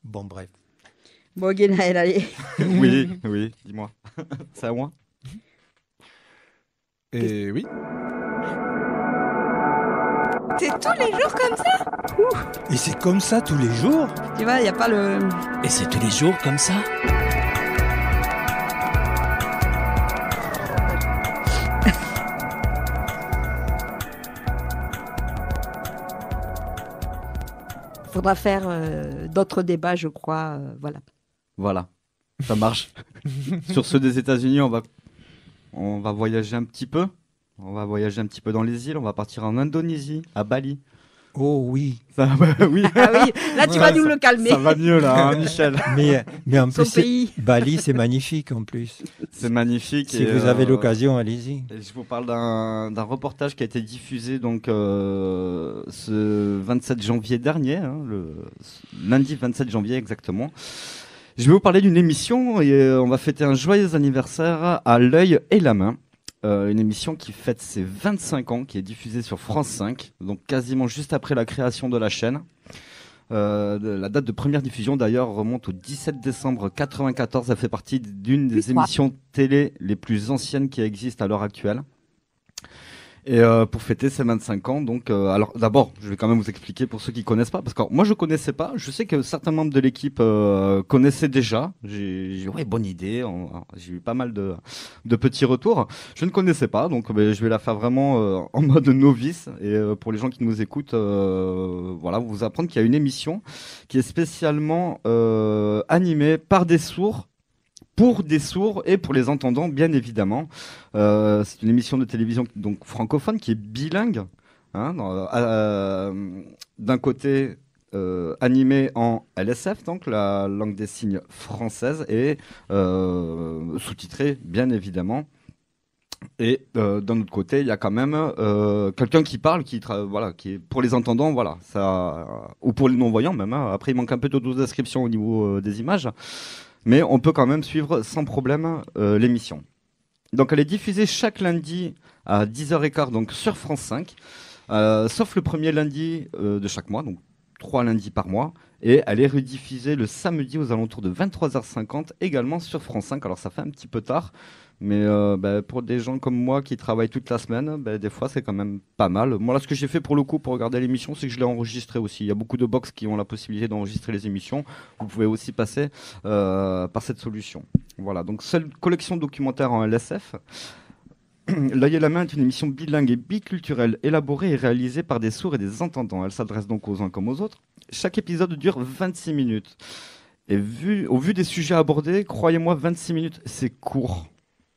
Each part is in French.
Bon, bref. Bon, Guénaël, allez. Oui, oui, dis-moi. C'est à moi? Et oui. C'est tous les jours comme ça. Et c'est comme ça tous les jours? Tu vois, il n'y a pas le... Et c'est tous les jours comme ça? Faudra faire d'autres débats, je crois. Voilà. Voilà, ça marche. Sur ceux des États-Unis, on va voyager un petit peu. On va voyager un petit peu dans les îles. On va partir en Indonésie, à Bali. Oh oui. Ça, oui. Ah oui, là, tu vas nous le calmer. Ça va mieux là, hein, Michel. Mais en Son plus, pays. Bali, c'est magnifique en plus. C'est magnifique. Si et, vous avez l'occasion, allez-y. et je vous parle d'un reportage qui a été diffusé donc ce 27 janvier dernier, hein, le lundi 27 janvier exactement. Je vais vous parler d'une émission et on va fêter un joyeux anniversaire à L'Œil et la Main. Une émission qui fête ses 25 ans, qui est diffusée sur France 5, donc quasiment juste après la création de la chaîne. La date de première diffusion d'ailleurs remonte au 17 décembre 1994. Elle fait partie d'une des émissions télé les plus anciennes qui existent à l'heure actuelle. Et pour fêter ses 25 ans, donc, alors d'abord, je vais quand même vous expliquer pour ceux qui connaissent pas, parce que moi je connaissais pas. Je sais que certains membres de l'équipe connaissaient déjà. J'ai ouais, bonne idée. J'ai eu pas mal de petits retours. Je ne connaissais pas, donc je vais la faire vraiment en mode novice. Et pour les gens qui nous écoutent, voilà, vous apprendre qu'il y a une émission qui est spécialement animée par des sourds. Pour des sourds et pour les entendants, bien évidemment. C'est une émission de télévision donc francophone qui est bilingue. Hein, d'un côté, animée en LSF, donc la langue des signes française, et sous-titrée, bien évidemment. Et d'un autre côté, il y a quand même quelqu'un qui parle, voilà, qui est pour les entendants, voilà, ça, ou pour les non-voyants même. Hein. Après, il manque un peu d'autodescription au niveau des images. Mais on peut quand même suivre sans problème l'émission. Donc elle est diffusée chaque lundi à 10h15 donc sur France 5, sauf le premier lundi de chaque mois, donc 3 lundis par mois. Et elle est rediffusée le samedi aux alentours de 23h50 également sur France 5. Alors ça fait un petit peu tard, mais pour des gens comme moi qui travaillent toute la semaine, des fois c'est quand même pas mal. Moi là ce que j'ai fait pour le coup pour regarder l'émission, c'est que je l'ai enregistré aussi. Il y a beaucoup de box qui ont la possibilité d'enregistrer les émissions. Vous pouvez aussi passer par cette solution. Voilà, donc seule collection documentaire en LSF. L'œil et la main est une émission bilingue et biculturelle élaborée et réalisée par des sourds et des entendants. Elle s'adresse donc aux uns comme aux autres. Chaque épisode dure 26 minutes. Et au vu des sujets abordés, croyez-moi, 26 minutes, c'est court.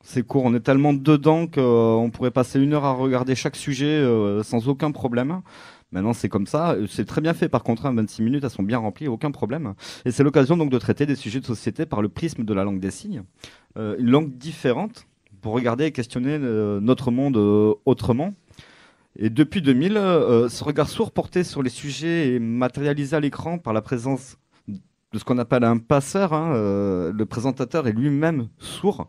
C'est court, on est tellement dedans qu'on pourrait passer 1 heure à regarder chaque sujet sans aucun problème. Maintenant, c'est comme ça. C'est très bien fait, par contre, 26 minutes, elles sont bien remplies, aucun problème. Et c'est l'occasion donc de traiter des sujets de société par le prisme de la langue des signes. Une langue différente pour regarder et questionner notre monde autrement. Et depuis 2000, ce regard sourd porté sur les sujets est matérialisé à l'écran par la présence de ce qu'on appelle un passeur. Hein, le présentateur est lui-même sourd.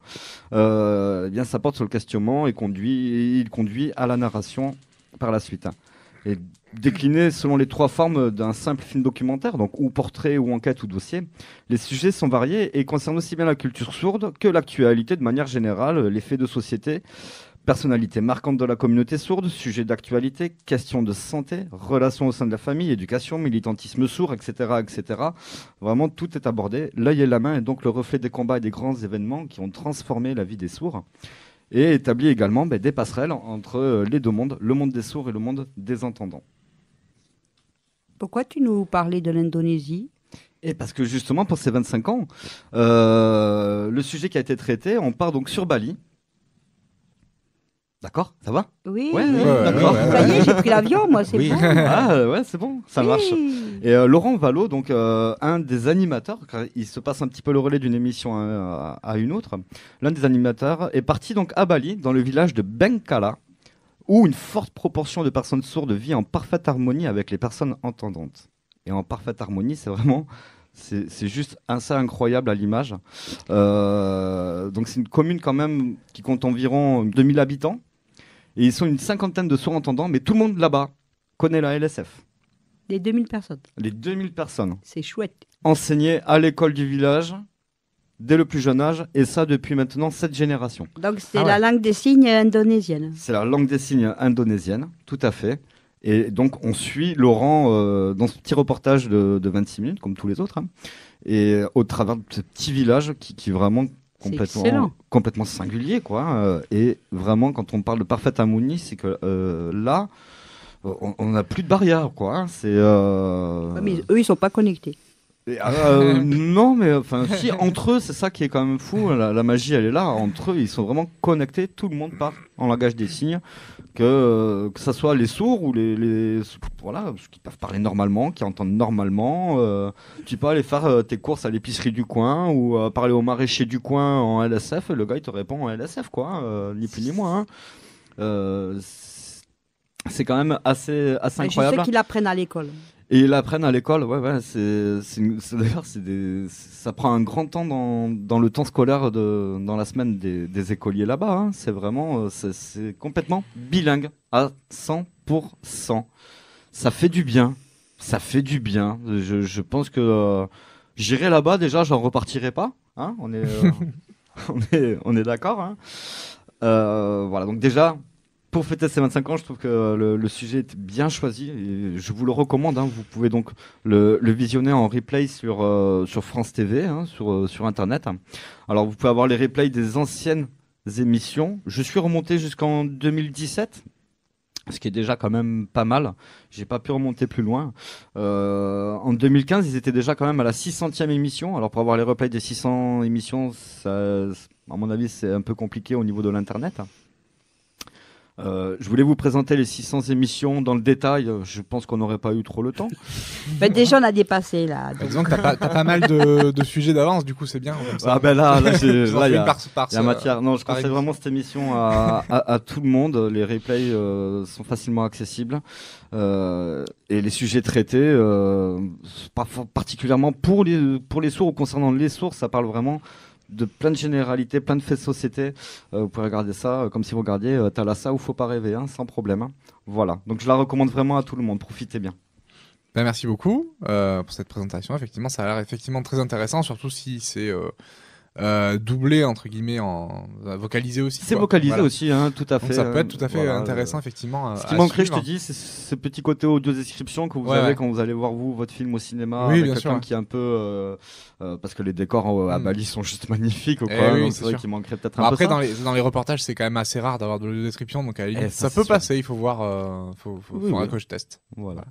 Eh bien, ça porte sur le questionnement et il conduit à la narration par la suite. Et décliné selon les 3 formes d'un simple film documentaire, donc ou portrait, ou enquête, ou dossier, les sujets sont variés et concernent aussi bien la culture sourde que l'actualité de manière générale, les faits de société, personnalités marquantes de la communauté sourde, sujets d'actualité, questions de santé, relations au sein de la famille, éducation, militantisme sourd, etc., etc. Vraiment, tout est abordé. L'œil et la main est donc le reflet des combats et des grands événements qui ont transformé la vie des sourds. Et établit également des passerelles entre les deux mondes, le monde des sourds et le monde des entendants. Pourquoi tu nous parlais de l'Indonésie? Et parce que justement, pour ces 25 ans, le sujet qui a été traité, on part donc sur Bali. D'accord, ça va? Oui, Ouais, oui. d'accord. Ça y est, j'ai pris l'avion, moi, c'est Oui. bon. Ah ouais, c'est bon, ça marche. Oui. Et Laurent Vallot, donc un des animateurs, car il se passe un petit peu le relais d'une émission à une autre, l'un des animateurs est parti donc à Bali, dans le village de Bengkala, où une forte proportion de personnes sourdes vit en parfaite harmonie avec les personnes entendantes. Et en parfaite harmonie, c'est vraiment... C'est juste assez incroyable à l'image. Donc c'est une commune quand même qui compte environ 2000 habitants. Et ils sont une cinquantaine de sourds entendants, mais tout le monde là-bas connaît la LSF. Des 2000 personnes. Les 2000 personnes. C'est chouette. Enseignées à l'école du village, dès le plus jeune âge, et ça depuis maintenant 7 générations. Donc c'est la langue des signes indonésienne. C'est la langue des signes indonésienne, tout à fait. Et donc on suit Laurent dans ce petit reportage de 26 minutes, comme tous les autres, hein, et au travers de ce petit village qui est vraiment complètement singulier, quoi. Et vraiment, quand on parle de parfaite harmonie, c'est que là, on n'a plus de barrière, quoi. Hein. Ouais, mais eux, ils sont pas connectés. Non, mais enfin, si, entre eux, c'est ça qui est quand même fou. La magie, elle est là. Entre eux, ils sont vraiment connectés. Tout le monde parle en langage des signes, que ça soit les sourds ou voilà, qui peuvent parler normalement, qui entendent normalement. Tu peux aller faire tes courses à l'épicerie du coin ou parler au maraîcher du coin en LSF. Le gars, il te répond en LSF, quoi. Ni plus ni moins. Hein. C'est quand même assez incroyable. Je sais qu'ils apprennent à l'école. Et ils l'apprennent à l'école, ouais, d'ailleurs, ça prend un grand temps dans le temps scolaire dans la semaine des écoliers là-bas. Hein. C'est vraiment, c'est complètement bilingue à 100%. Ça fait du bien. Je pense que j'irai là-bas déjà, j'en repartirai pas. Hein. On est d'accord. Hein. Voilà, donc déjà. Pour fêter ces 25 ans, je trouve que le sujet est bien choisi et je vous le recommande. Hein. Vous pouvez donc le visionner en replay sur France TV, hein, sur Internet. Alors, vous pouvez avoir les replays des anciennes émissions. Je suis remonté jusqu'en 2017, ce qui est déjà quand même pas mal. J'ai pas pu remonter plus loin. En 2015, ils étaient déjà quand même à la 600e émission. Alors, pour avoir les replays des 600 émissions, ça, à mon avis, c'est un peu compliqué au niveau de l'Internet. Je voulais vous présenter les 600 émissions dans le détail. Je pense qu'on n'aurait pas eu trop le temps. Ben déjà, on a dépassé là. Bah, disons que t'as pas mal de sujets d'avance, du coup c'est bien. Comme ça. Ah ben là, il y a par matière. Non, je conseille vraiment cette émission à tout le monde. Les replays sont facilement accessibles et les sujets traités, particulièrement pour les sourds ou concernant les sourds, ça parle vraiment de plein de généralités, plein de faits de société. Vous pouvez regarder ça comme si vous regardiez Thalassa ou Faut pas rêver, hein, sans problème. Hein. Voilà, donc je la recommande vraiment à tout le monde, profitez bien. Ben, merci beaucoup pour cette présentation. Effectivement, ça a l'air effectivement très intéressant, surtout si c'est doublé entre guillemets vocalisé aussi. C'est vocalisé aussi, hein, tout à fait. Donc ça peut être tout à fait intéressant effectivement. Ce qui manquerait, je te dis, c'est ce petit côté audio description que vous avez quand vous allez voir votre film au cinéma, avec quelqu'un qui est un peu parce que les décors à Bali sont juste magnifiques, quoi. Oui, donc c'est vrai qu'il manquerait peut-être un peu. Après, dans les reportages, c'est quand même assez rare d'avoir de l'audio description, donc à la limite, ça peut passer. Il faut voir, faudra que je teste. Voilà.